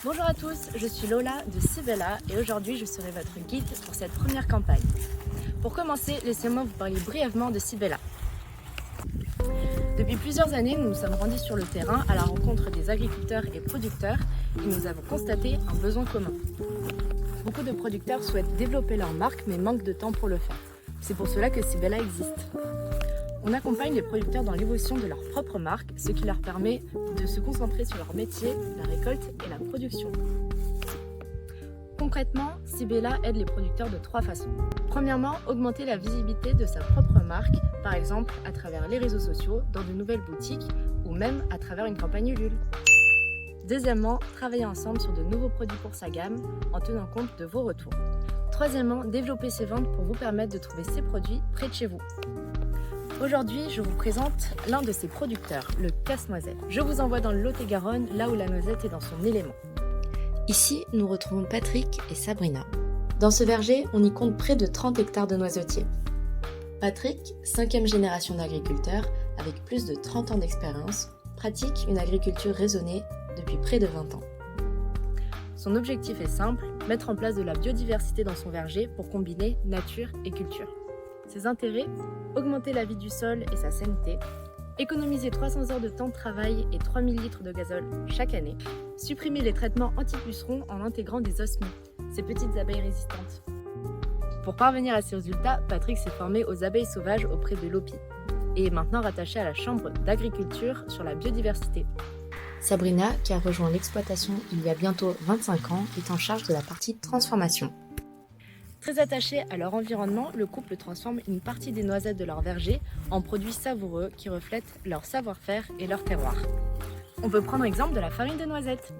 Bonjour à tous, je suis Lola de Cibella et aujourd'hui je serai votre guide pour cette première campagne. Pour commencer, laissez-moi vous parler brièvement de Cibella. Depuis plusieurs années, nous nous sommes rendus sur le terrain à la rencontre des agriculteurs et producteurs et nous avons constaté un besoin commun. Beaucoup de producteurs souhaitent développer leur marque mais manquent de temps pour le faire. C'est pour cela que Cibella existe. On accompagne les producteurs dans l'évolution de leur propre marque, ce qui leur permet de se concentrer sur leur métier, la récolte et la production. Concrètement, Cibella aide les producteurs de 3 façons. Premièrement, augmenter la visibilité de sa propre marque, par exemple à travers les réseaux sociaux, dans de nouvelles boutiques ou même à travers une campagne Ulule. Deuxièmement, travailler ensemble sur de nouveaux produits pour sa gamme en tenant compte de vos retours. Troisièmement, développer ses ventes pour vous permettre de trouver ces produits près de chez vous. Aujourd'hui, je vous présente l'un de ces producteurs, le casse-noisette. Je vous envoie dans le Lot-et-Garonne, là où la noisette est dans son élément. Ici, nous retrouvons Patrick et Sabrina. Dans ce verger, on y compte près de 30 hectares de noisetiers. Patrick, 5e génération d'agriculteur, avec plus de 30 ans d'expérience, pratique une agriculture raisonnée depuis près de 20 ans. Son objectif est simple, mettre en place de la biodiversité dans son verger pour combiner nature et culture. Ses intérêts, augmenter la vie du sol et sa sainteté, économiser 300 heures de temps de travail et 3000 litres de gazole chaque année, supprimer les traitements anti-pucerons en intégrant des osmies, ces petites abeilles résistantes. Pour parvenir à ces résultats, Patrick s'est formé aux abeilles sauvages auprès de l'OPI et est maintenant rattaché à la Chambre d'agriculture sur la biodiversité. Sabrina, qui a rejoint l'exploitation il y a bientôt 25 ans, est en charge de la partie transformation. Très attachés à leur environnement, le couple transforme une partie des noisettes de leur verger en produits savoureux qui reflètent leur savoir-faire et leur terroir. On peut prendre exemple de la farine de noisette.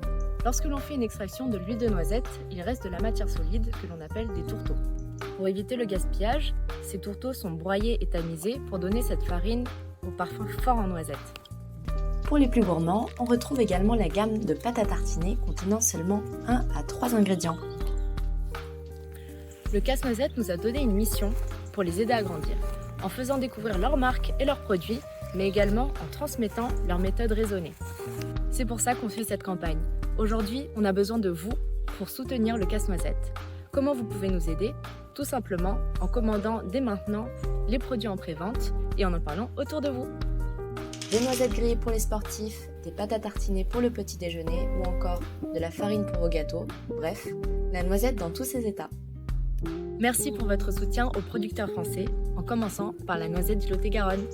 Lorsque l'on fait une extraction de l'huile de noisette, il reste de la matière solide que l'on appelle des tourteaux. Pour éviter le gaspillage, ces tourteaux sont broyés et tamisés pour donner cette farine au parfum fort en noisette. Pour les plus gourmands, on retrouve également la gamme de pâte à tartiner contenant seulement 1 à 3 ingrédients. Le casse-noisette nous a donné une mission pour les aider à grandir, en faisant découvrir leur marque et leurs produits, mais également en transmettant leurs méthodes raisonnées. C'est pour ça qu'on fait cette campagne. Aujourd'hui, on a besoin de vous pour soutenir le casse-noisette. Comment vous pouvez nous aider? Tout simplement en commandant dès maintenant les produits en pré-vente et en parlant autour de vous. Des noisettes grillées pour les sportifs, des pâtes à tartiner pour le petit déjeuner ou encore de la farine pour vos gâteaux. Bref, la noisette dans tous ses états. Merci pour votre soutien aux producteurs français, en commençant par la noisette du Lot-et-Garonne.